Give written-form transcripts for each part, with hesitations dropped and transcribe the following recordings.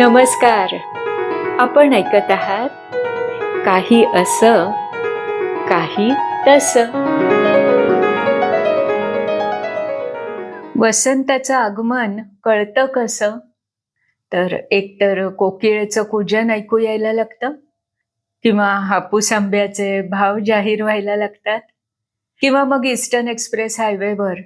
नमस्कार. आपण ऐकत आहात काही असं काही तसं. वसंताचं आगमन कळतं कसं? तर एकतर कोकिळेचं कूजन ऐकू यायला लागतं, किंवा हापूस आंब्याचे भाव जाहीर व्हायला लागतात, किंवा मग ईस्टर्न एक्सप्रेस हायवेवर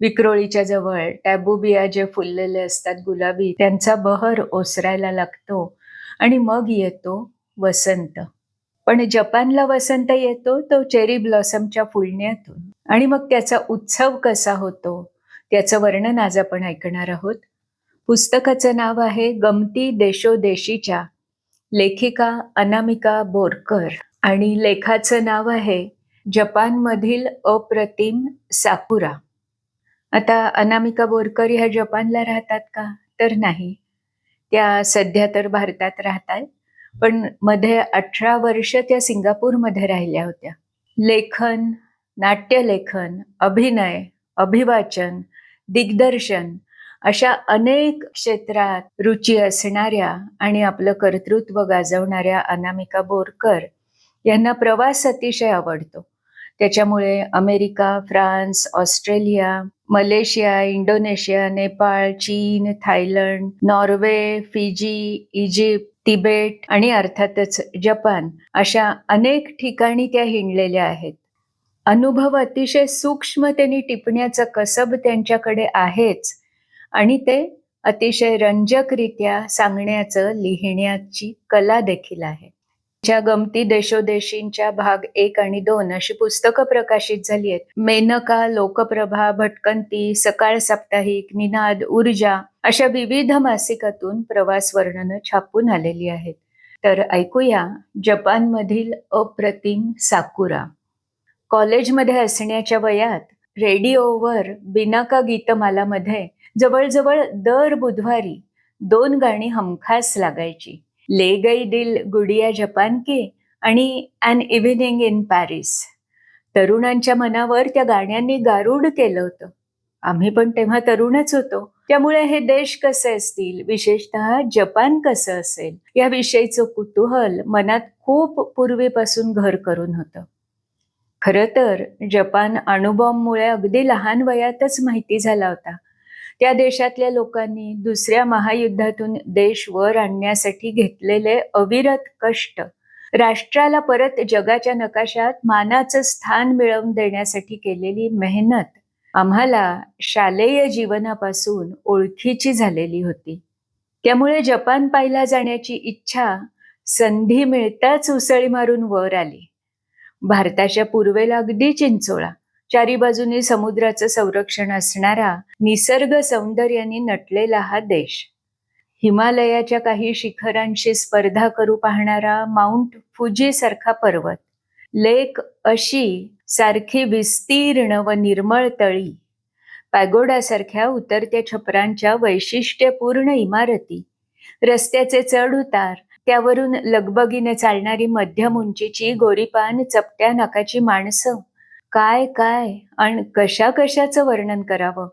विक्रोळीच्या जवळ टॅबूबिया जे फुललेले असतात गुलाबी, त्यांचा बहर ओसरायला लागतो आणि मग येतो वसंत. पण जपानला वसंत येतो तो चेरी ब्लॉसमच्या फुलण्यातून. आणि मग त्याचा उत्सव कसा होतो त्याचं वर्णन आज आपण ऐकणार आहोत. पुस्तकाचं नाव आहे गमती देशोदेशीच्या, लेखिका अनामिका बोरकर, आणि लेखाचं नाव आहे जपानमधील अप्रतिम साकुरा. आता अनामिका बोरकर ह्या जपानला राहतात का? तर नाही. त्या सध्या तर भारतात राहतात, पण मध्ये 18 वर्ष त्या सिंगापूरमध्ये राहिल्या होत्या. लेखन, नाट्यलेखन, अभिनय, अभिवाचन, दिग्दर्शन अशा अनेक क्षेत्रात रुची असणाऱ्या आणि आपलं कर्तृत्व गाजवणाऱ्या अनामिका बोरकर यांना प्रवास अतिशय आवडतो. त्याच्यामुळे America, France, Australia, Malaysia, Indonesia, Nepal, चीन, Thailand, Norway, Fiji, Egypt, Tibet आणि अर्थातच जपान अशा अनेक ठिकाणी त्या हिंडलेल्या आहेत. अनुभव अतिशय सूक्ष्मतेने टिपण्याचं कसब त्यांच्याकडे आहेच, आणि ते अतिशय रंजकरित्या सांगण्याचं, लिहिण्याची कला देखील आहे. ज्या गमती देशोदेशींच्या भाग 1 आणि 2 अशी पुस्तकं प्रकाशित झाली आहेत. मेनका, लोकप्रभा, भटकंती, सकाळ साप्ताहिक, निनाद, ऊर्जा अशा विविध मासिकातून प्रवास वर्णनं छापून आलेली आहेत. तर ऐकूया जपानमधील अप्रतिम साकुरा. कॉलेजमध्ये असण्याच्या वयात रेडिओवर बिनाका गीतमालामध्ये जवळजवळ दर बुधवारी 2 गाणी हमखास लागायची. ले गई दिल गुडिया जपान की आणि ॲन इव्हिनिंग इन पॅरिस. तरुणांच्या मनावर त्या गाण्यांनी गारूड केलं होतं. आम्ही पण तेव्हा तरुणच होतो, त्यामुळे हे देश कसे असतील, विशेषतः जपान कसं असेल याविषयीचं कुतूहल मनात खूप पूर्वीपासून घर करून होतं. खरं तर जपान अणुबॉम्बमुळे अगदी लहान वयातच माहिती झाला होता. त्या देशातल्या लोकांनी दुसऱ्या महायुद्धातून देश वर आणण्यासाठी घेतलेले अविरत कष्ट, राष्ट्राला परत जगाच्या नकाशात मानाचं स्थान मिळवून देण्यासाठी केलेली मेहनत आम्हाला शालेय जीवनापासून ओळखीची झालेली होती. त्यामुळे जपान पाहिला जाण्याची इच्छा संधी मिळताच उसळी मारून वर आली. भारताच्या पूर्वेला अगदी चिंचोळा, चारी बाजूनी समुद्राचं संरक्षण असणारा, निसर्ग सौंदर्याने नटलेला हा देश, हिमालयाच्या काही शिखरांशी स्पर्धा करू पाहणारा माउंट फुजी सारखा पर्वत, लेक अशी सारखी विस्तीर्ण व निर्मळ तळी, पॅगोडासारख्या उतरत्या छपरांच्या वैशिष्ट्यपूर्ण इमारती, रस्त्याचे चढ उतार, त्यावरून लगबगीने चालणारी मध्यम उंचीची गोरीपान चपट्या नाकाची माणसं, काय काय आणि कशा कशाचं वर्णन करावं.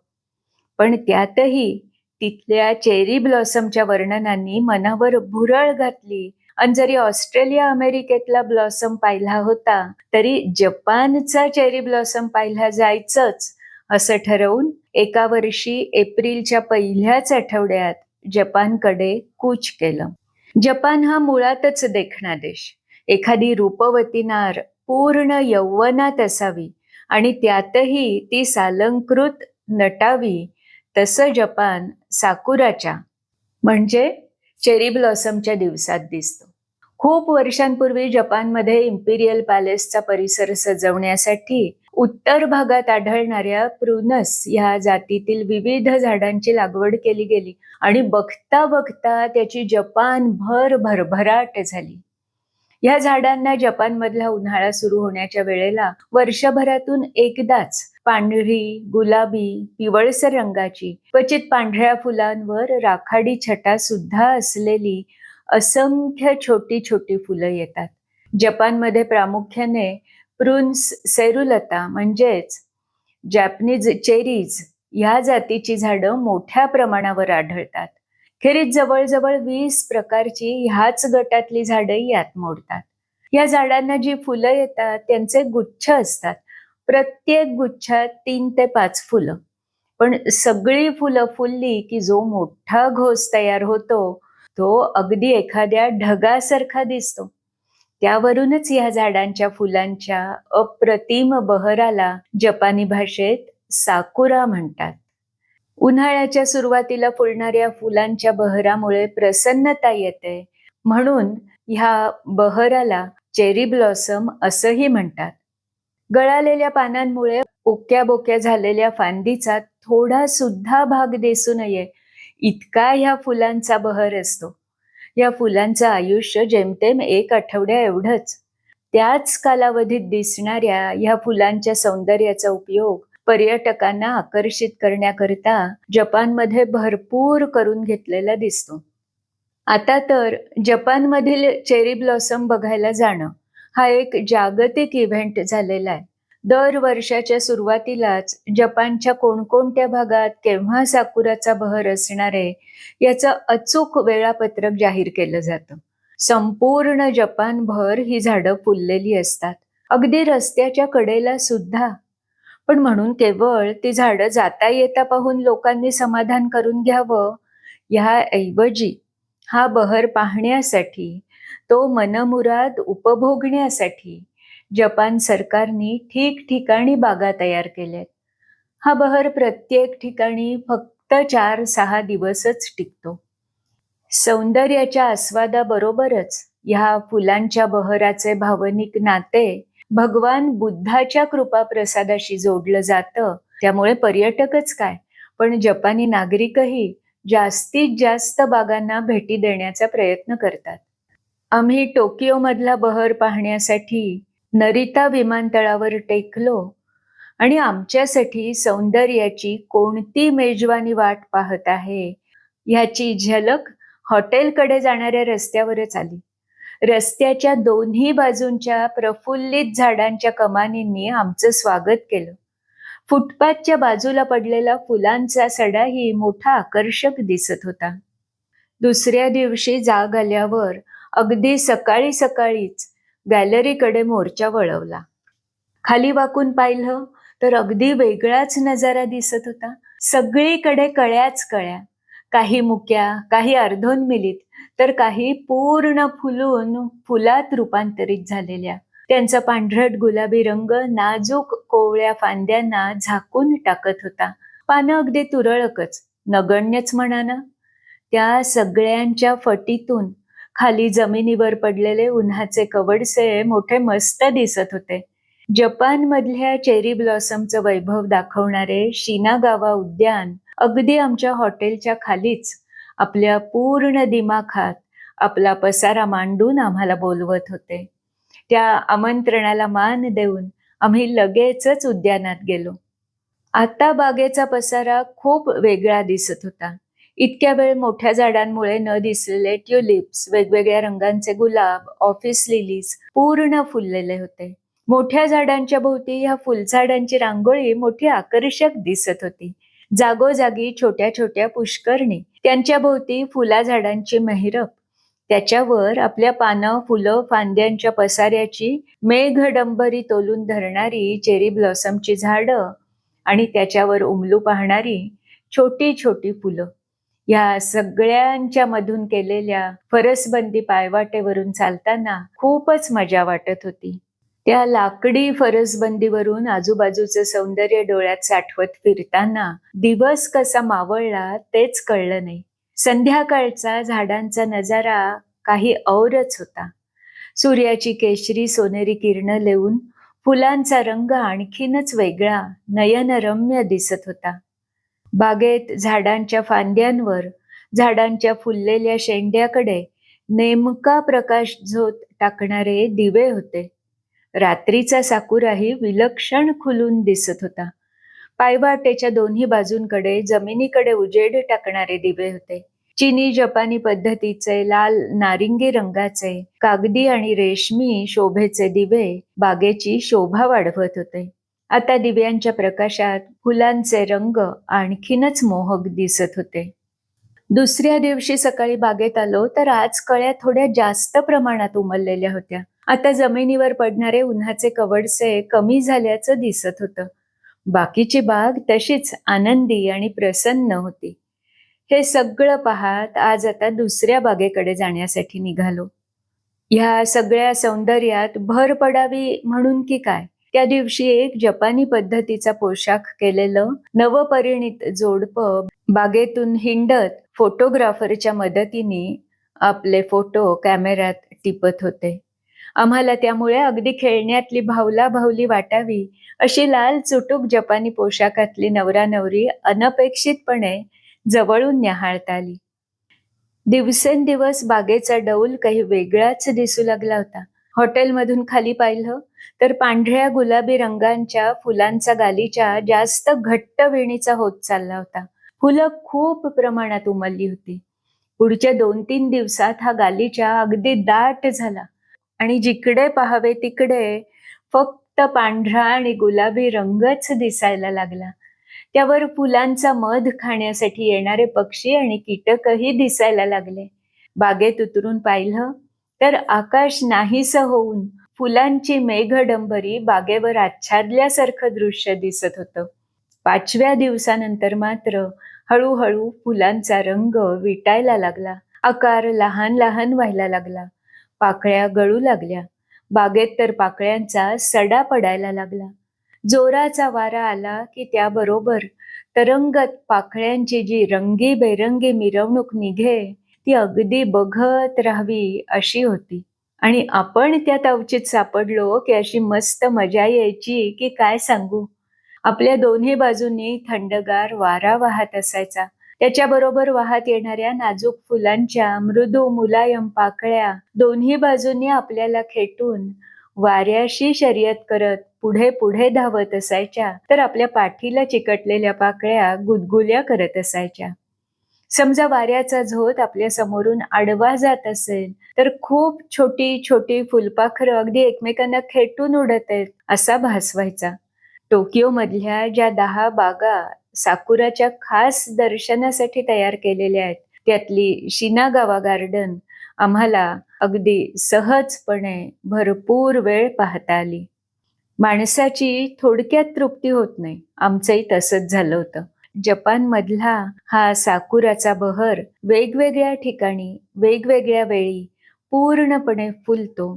पण त्यातही तिथल्या चेरी ब्लॉसमच्या वर्णनांनी मनावर भुरळ घातली. आणि जरी ऑस्ट्रेलिया अमेरिकेतला ब्लॉसम पाहिला होता, तरी जपानचा चेरी ब्लॉसम पाहिला जायचंच असं ठरवून एका वर्षी एप्रिलच्या पहिल्याच आठवड्यात जपानकडे कूच केलं. जपान हा मुळातच देखणा देश. एखादी रूपवती नार पूर्ण यौवनात असावी आणि त्यातही ती सालंकृत नटावी, तसं जपान साकुराच्या म्हणजे चेरी ब्लॉसमच्या दिवसात दिसतो. खूप वर्षांपूर्वी जपानमध्ये इम्पिरियल पॅलेसचा परिसर सजवण्यासाठी उत्तर भागात आढळणाऱ्या प्रुनस या जातीतील विविध झाडांची लागवड केली गेली आणि बघता बघता त्याची जपानभर भरभराट झाली. या झाडांना जपानमधला उन्हाळा सुरू होण्याच्या वेळेला वर्षभरातून एकदाच पांढरी, गुलाबी, पिवळसर रंगाची, क्वचित पांढऱ्या फुलांवर राखाडी छटा सुद्धा असलेली असंख्य छोटी छोटी फुलं येतात. जपानमध्ये प्रामुख्याने प्रुन्स सेरुलता म्हणजेच जॅपनीज चेरीज या जातीची झाडं मोठ्या प्रमाणावर आढळतात. खेरीज जवळजवळ 20 प्रकारची ह्याच गटातली झाडंही यात मोडतात. या झाडांना जी फुलं येतात त्यांचे गुच्छ असतात. प्रत्येक गुच्छात 3 ते 5 फुलं. पण सगळी फुलं फुलली की जो मोठा घोस तयार होतो तो अगदी एखाद्या ढगासारखा दिसतो. त्यावरूनच या झाडांच्या फुलांच्या अप्रतिम बहराला जपानी भाषेत साकुरा म्हणतात. उन्हाळ्याच्या सुरुवातीला फुलणाऱ्या फुलांच्या बहरामुळे प्रसन्नता येते, म्हणून ह्या बहराला चेरी ब्लॉसम असंही म्हणतात. गळालेल्या पानांमुळे ओक्या बोक्या झालेल्या फांदीचा थोडा सुद्धा भाग दिसू नये इतका ह्या फुलांचा बहर असतो. या फुलांचं आयुष्य जेमतेम 1 आठवड्या एवढंच. त्याच कालावधीत दिसणाऱ्या ह्या फुलांच्या सौंदर्याचा उपयोग पर्यटकांना आकर्षित करण्याकरिता जपानमध्ये भरपूर करून घेतलेला दिसतो. आता तर जपानमधील चेरी ब्लॉसम बघायला जाणं हा एक जागतिक इव्हेंट झालेला आहे. दर वर्षाच्या सुरुवातीलाच जपानच्या कोणकोणत्या भागात केव्हा साकुराचा बहर असणार आहे याचं अचूक वेळापत्रक जाहीर केलं जातं. संपूर्ण जपानभर ही झाडं फुललेली असतात, अगदी रस्त्याच्या कडेला सुद्धा. पण म्हणून केवळ ती झाडं जाता येता पाहून लोकांनी समाधान करून घ्यावं ह्याऐवजी हा बहर पाहण्यासाठी, तो मनमुराद उपभोगण्यासाठी जपान सरकारने ठिकठिकाणी बागा तयार केल्यात. हा बहर प्रत्येक ठिकाणी फक्त 4-6 दिवसच टिकतो. सौंदर्याच्या आस्वादाबरोबरच ह्या फुलांच्या बहराचे भावनिक नाते भगवान बुद्धाच्या कृपाप्रसादाशी जोडलं जातं. त्यामुळे पर्यटकच काय, पण जपानी नागरिकही जास्तीत जास्त बागांना भेटी देण्याचा प्रयत्न करतात. आम्ही टोकियोमधला बहर पाहण्यासाठी नरिता विमानतळावर टेकलो आणि आमच्यासाठी सौंदर्याची कोणती मेजवानी वाट पाहत आहे ह्याची झलक हॉटेलकडे जाणाऱ्या रस्त्यावरच आली. रस्त्याच्या दोन्ही बाजूंच्या प्रफुल्लित झाडांच्या कमानींनी आमचं स्वागत केलं. फुटपाथच्या बाजूला पडलेला फुलांचा सडाही मोठा आकर्षक दिसत होता. दुसऱ्या दिवशी जाग आल्यावर अगदी सकाळी सकाळीच गॅलरीकडे मोर्चा वळवला. खाली वाकून पाहिलं तर अगदी वेगळाच नजारा दिसत होता. सगळीकडे कळ्याच कळ्या, काही मुक्या, काही अर्धोन्मिलित, तर काही पूर्ण फुलून फुलात रूपांतरित झालेल्या. त्यांचा पांढरट गुलाबी रंग नाजूक कोवळ्या फांद्यांना झाकून टाकत होता. पानं अगदी तुरळकच, नगण्यच म्हणा ना. त्या सगळ्यांच्या फटीतून खाली जमिनीवर पडलेले उन्हाचे कवडसे मोठे मस्त दिसत होते. जपानमधल्या चेरी ब्लॉसमचं वैभव दाखवणारे शिनागावा उद्यान अगदी आमच्या हॉटेलच्या खालीच आपल्या पूर्ण दिमाखात आपला पसारा मांडून आम्हाला बोलवत होते. त्या आमंत्रणाला मान देऊन आम्ही लगेचच उद्यानात गेलो. आता बागेचा पसारा खूप वेगळा दिसत होता. इतक्या वेळ मोठ्या झाडांमुळे न दिसलेले ट्युलिप्स, वेगवेगळ्या रंगांचे गुलाब, ऑफिस लिलीज पूर्ण फुललेले होते. मोठ्या झाडांच्या भोवती ह्या फुलझाडांची रांगोळी मोठी आकर्षक दिसत होती. जागोजागी छोट्या छोट्या पुष्करणी, त्यांच्या भोवती फुला झाडांची महिरप, त्याच्यावर आपल्या पानं, फुलं, फांद्यांच्या पसाऱ्याची मेघडंबरी तोलून धरणारी चेरी ब्लॉसमची झाडं आणि त्याच्यावर उमलू पाहणारी छोटी छोटी फुलं. या सगळ्यांच्या मधून केलेल्या फरसबंदी पायवाटेवरून चालताना खूपच मजा वाटत होती. त्या लाकडी फरसबंदीवरून आजूबाजूचं सौंदर्य डोळ्यात साठवत फिरताना दिवस कसा मावळला तेच कळलं नाही. संध्याकाळचा झाडांचा नजारा काही औरच होता. सूर्याची केशरी सोनेरी किरणं लेवून फुलांचा रंग आणखीनच वेगळा, नयनरम्य दिसत होता. बागेत झाडांच्या फांद्यांवर, झाडांच्या फुललेल्या शेंड्याकडे नेमका प्रकाश झोत टाकणारे दिवे होते. रात्रीचा साकुराही विलक्षण खुलून दिसत होता. पायवाटेच्या दोन्ही बाजूंकडे जमिनीकडे उजेड टाकणारे दिवे होते. चीनी जपानी पद्धतीचे लाल नारिंगी रंगाचे, कागदी आणि रेशमी शोभेचे दिवे बागेची शोभा वाढवत होते. आता दिव्यांच्या प्रकाशात फुलांचे रंग आणखीनच मोहक दिसत होते. दुसऱ्या दिवशी सकाळी बागेत आलो तर आज कळ्या थोड्या जास्त प्रमाणात उमललेल्या होत्या. आता जमिनीवर पडणारे उन्हाचे कवडसे कमी झाल्याचं दिसत होतं. बाकीची बाग तशीच आनंदी आणि प्रसन्न होती. हे सगळं पाहत आज आता दुसऱ्या बागेकडे जाण्यासाठी निघालो. ह्या सगळ्या सौंदर्यात भर पडावी म्हणून की काय, त्या दिवशी एक जपानी पद्धतीचा पोशाख केलेलं नवपरिणीत जोडपं बागेतून हिंडत फोटोग्राफरच्या मदतीने आपले फोटो कॅमेऱ्यात टिपत होते. आम्हाला त्यामुळे अगदी खेळण्यातली भावला-भावली वाटावी अशी लाल चुटूक जपानी पोशाखातली नवरा-नवरी अनपेक्षितपणे जवळून न्याहाळता आली. दिवसेंदिवस बागेचा डौल काही वेगळाच दिसू लागला होता. हॉटेलमधून खाली पाहिलं तर पांढऱ्या गुलाबी रंगांच्या फुलांचा गालिचा जास्त घट्ट वेणीचा होत चालला होता. फुलं खूप प्रमाणात उमलली होती. पुढच्या 2-3 दिवसात हा गालिचा अगदी दाट झाला आणि जिकडे पाहावे तिकडे फक्त पांढरा आणि गुलाबी रंगच दिसायला लागला. त्यावर फुलांचा मध खाण्यासाठी येणारे पक्षी आणि कीटकही दिसायला लागले. बागेत उतरून पाहिलं तर आकाश नाहीसं होऊन फुलांची मेघडंबरी बागेवर आच्छादल्यासारखं दृश्य दिसत होतं. 5व्या दिवसानंतर मात्र हळूहळू फुलांचा रंग विटायला लागला. आकार लहान लहान व्हायला लागला. पाकळ्या गळू लागल्या. बागेत तर पाकळ्यांचा सडा पडायला लागला. जोराचा वारा आला की त्याबरोबर तरंगत पाकळ्यांची जी रंगीबेरंगी मिरवणूक निघे ती अगदी बघत राहावी अशी होती. आणि आपण त्यात अवचित सापडलो की अशी मस्त मजा यायची की काय सांगू. आपल्या दोन्ही बाजूंनी थंडगार वारा वाहत असायचा. त्याच्याबरोबर वाहत येणाऱ्या नाजूक फुलांच्या मृदू मुलायम पाकळ्या दोन्ही बाजूंनी आपल्याला खेटून वाऱ्याशी शर्यत करत पुढे पुढे धावत असायच्या, तर आपल्या पाठीला चिकटलेल्या पाकळ्या गुदगुल्या करत असायच्या. समजा वाऱ्याचा झोत आपल्या समोरून आडवा जात असेल तर खूप छोटी छोटी फुलपाखरं अगदी एकमेकांना खेटून उडत आहेत असा भास व्हायचा. टोकियो मधल्या ज्या 10 बागा साकुराच्या खास दर्शनासाठी तयार केलेल्या आहेत त्यातली शिनागावा गार्डन आम्हाला अगदी सहजपणे भरपूर वेळ पाहता आली. माणसाची थोडक्यात तृप्ती होत नाही. आमचंही तसंच झालं होतं. जपानमधला हा साकुराचा बहर वेगवेगळ्या ठिकाणी वेगवेगळ्या वेळी पूर्णपणे फुलतो.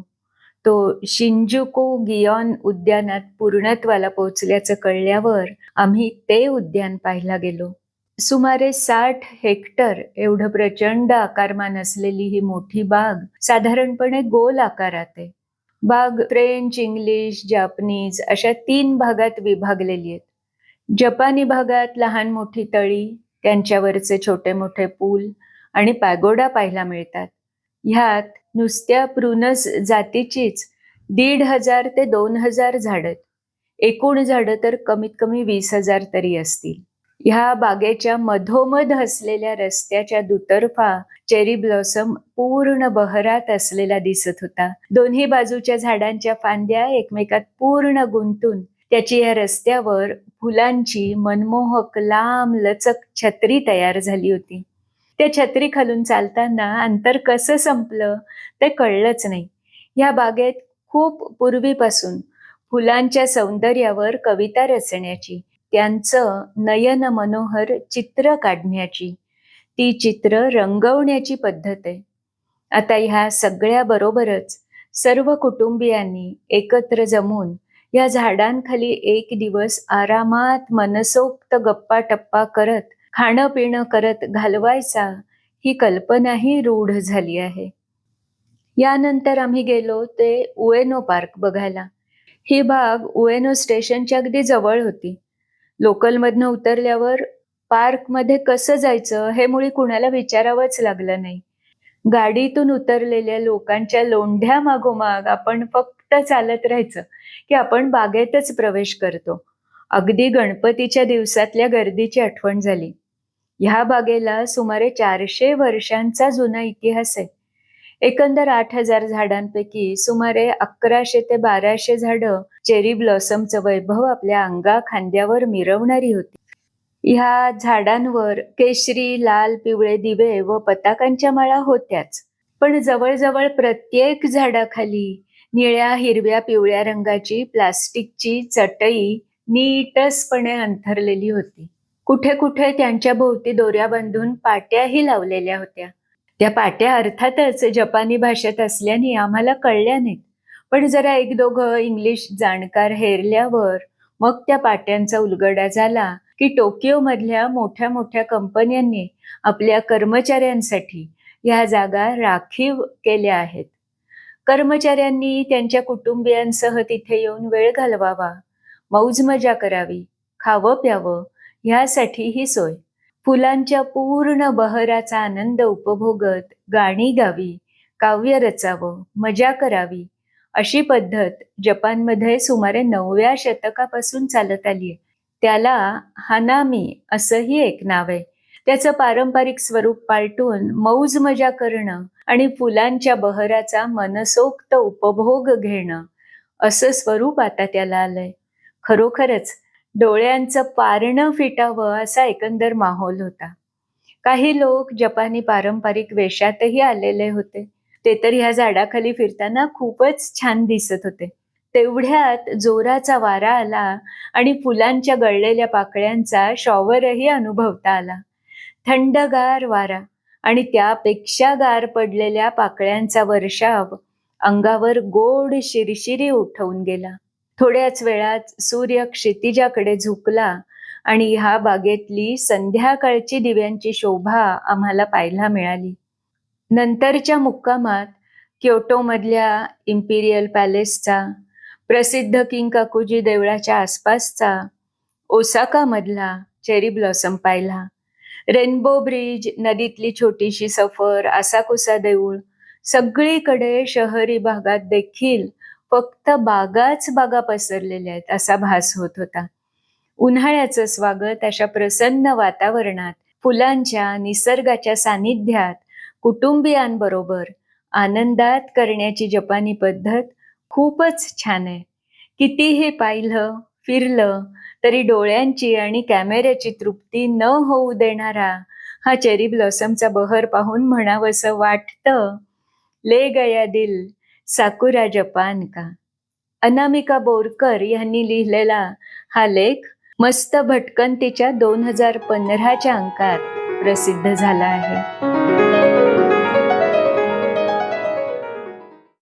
तो शिंजुकू गियॉन उद्यानात पूर्णत्वाला पोहोचल्याचं कळल्यावर आम्ही ते उद्यान पाहायला गेलो. सुमारे 60 हेक्टर एवढं प्रचंड आकारमान असलेली ही मोठी बाग साधारणपणे गोल आकारात आहे. बाग फ्रेंच, इंग्लिश, जापनीज अशा 3 भागात विभागलेली आहेत. जपानी भागात लहान मोठी तळी, त्यांच्यावरचे छोटे मोठे पूल आणि पॅगोडा पाहायला मिळतात. ह्यात नुसत्या प्रुनस जातीचीच 1,500 ते 2,000 झाडं आहेत. एकूण झाडं तर कमीत कमी 20,000 तरी असतील. ह्या बागेच्या मधोमध असलेल्या रस्त्याच्या दुतर्फा चेरी ब्लॉसम पूर्ण बहरात असलेला दिसत होता. दोन्ही बाजूच्या झाडांच्या फांद्या एकमेकात पूर्ण गुंतून त्याची या रस्त्यावर फुलांची मनमोहक लांब लचक छत्री तयार झाली होती. त्या छत्री खालून चालताना अंतर कसं संपलं ते कळलंच नाही. या बागेत खूप पूर्वीपासून फुलांच्या सौंदर्यावर कविता रचण्याची, त्यांचं नयन मनोहर चित्र काढण्याची, ती चित्र रंगवण्याची पद्धत आहे. आता ह्या सगळ्या बरोबरच सर्व कुटुंबियांनी एकत्र जमून या झाडांखाली एक दिवस आरामात मनसोक्त गप्पा टप्पा करत खाणं पिणं करत घालवायचा ही कल्पनाही रूढ झाली आहे. यानंतर आम्ही गेलो ते उएनो पार्क बघायला. ही बाग उएनो स्टेशनच्या अगदी जवळ होती. लोकलमधनं उतरल्यावर पार्कमध्ये कसं जायचं हे मुळी कुणाला विचारावंच लागलं नाही. गाडीतून उतरलेल्या लोकांच्या लोंढ्या मागोमाग आपण फक्त चालत राहायचं की आपण बागेतच प्रवेश करतो. अगदी गणपतीच्या दिवसातल्या गर्दीची आठवण झाली. ह्या बागेला सुमारे 400 वर्षांचा जुना इतिहास आहे. एकंदर 8,000 झाडांपैकी सुमारे 1100 ते 1200 झाडं चेरी ब्लॉसमचं वैभव आपल्या अंगा खांद्यावर मिरवणारी होती. ह्या झाडांवर केशरी, लाल, पिवळे दिवे व पताकांच्या माळा होत्याच. पण जवळजवळ प्रत्येक झाडाखाली निळ्या, हिरव्या, पिवळ्या रंगाची प्लास्टिकची चटई नीटसपणे अंथरलेली होती. कुठे कुठे त्यांच्या भोवती दोऱ्या बांधून पाट्याही लावलेल्या होत्या. त्या पाट्या अर्थातच जपानी भाषेत असल्याने आम्हाला कळल्या नाहीत. पण जरा एक दोघं इंग्लिश जाणकार हेरल्यावर मग त्या पाट्यांचा उलगडा झाला की टोकियो मधल्या मोठ्या मोठ्या कंपन्यांनी आपल्या कर्मचाऱ्यांसाठी ह्या जागा राखीव केल्या आहेत. कर्मचाऱ्यांनी त्यांच्या कुटुंबियांसह तिथे येऊन वेळ घालवावा, मौज मजा करावी, खावं प्यावं ह्यासाठी ही सोय. फुलांच्या पूर्ण बहराचा आनंद उपभोगत गाणी गावी, काव्य रचावं, मजा करावी अशी पद्धत जपानमध्ये सुमारे 9व्या शतकापासून चालत आलीये. त्याला हानामी असंही एक नाव आहे. त्याचं पारंपरिक स्वरूप पालटून मौज मजा करणं आणि फुलांच्या बहराचा मनसोक्त उपभोग घेणं असं स्वरूप आता त्याला आलंय. खरोखरच डोळ्यांचं पारणं फिटावं असा एकंदर माहोल होता. काही लोक जपानी पारंपरिक वेशातही आलेले होते. ते तर ह्या झाडाखाली फिरताना खूपच छान दिसत होते. तेवढ्यात जोराचा वारा आला आणि फुलांच्या गळलेल्या पाकळ्यांचा शॉवरही अनुभवता आला. थंडगार वारा आणि त्यापेक्षा गार पडलेल्या पाकळ्यांचा वर्षाव अंगावर गोड शिरशिरी उठवून गेला. थोड्याच वेळात सूर्य क्षितिजाकडे झुकला आणि ह्या बागेतली संध्याकाळची दिव्यांची शोभा आम्हाला पाहायला मिळाली. नंतरच्या मुक्कामात क्योटोमधल्या इम्पिरियल पॅलेसचा, प्रसिद्ध किंकाकुजी देवळाच्या आसपासचा, ओसाकामधला चेरी ब्लॉसम पाहिला. रेनबो ब्रिज, नदीतली छोटीशी सफर, आसाकुसा देऊळ, सगळीकडे शहरी भागात देखील फक्त बागाच बागा पसरलेल्या आहेत असा भास होत होता. उन्हाळ्याचं स्वागत अशा प्रसन्न वातावरणात, फुलांच्या, निसर्गाच्या सानिध्यात, कुटुंबियांबरोबर आनंदात करण्याची जपानी पद्धत खूपच छान आहे. कितीही पाहिलं, फिरलं तरी डोळ्यांची आणि कॅमेऱ्याची तृप्ती न होऊ देणारा हा चेरी ब्लॉसमचा बहर पाहून म्हणावंसं वाटतं, ले गया दिल साकुरा जपान का. अनामिका बोरकर यांनी लिहिलेला हा लेख मस्त भटकंतीच्या 2015च्या अंकात प्रसिद्ध झाला आहे.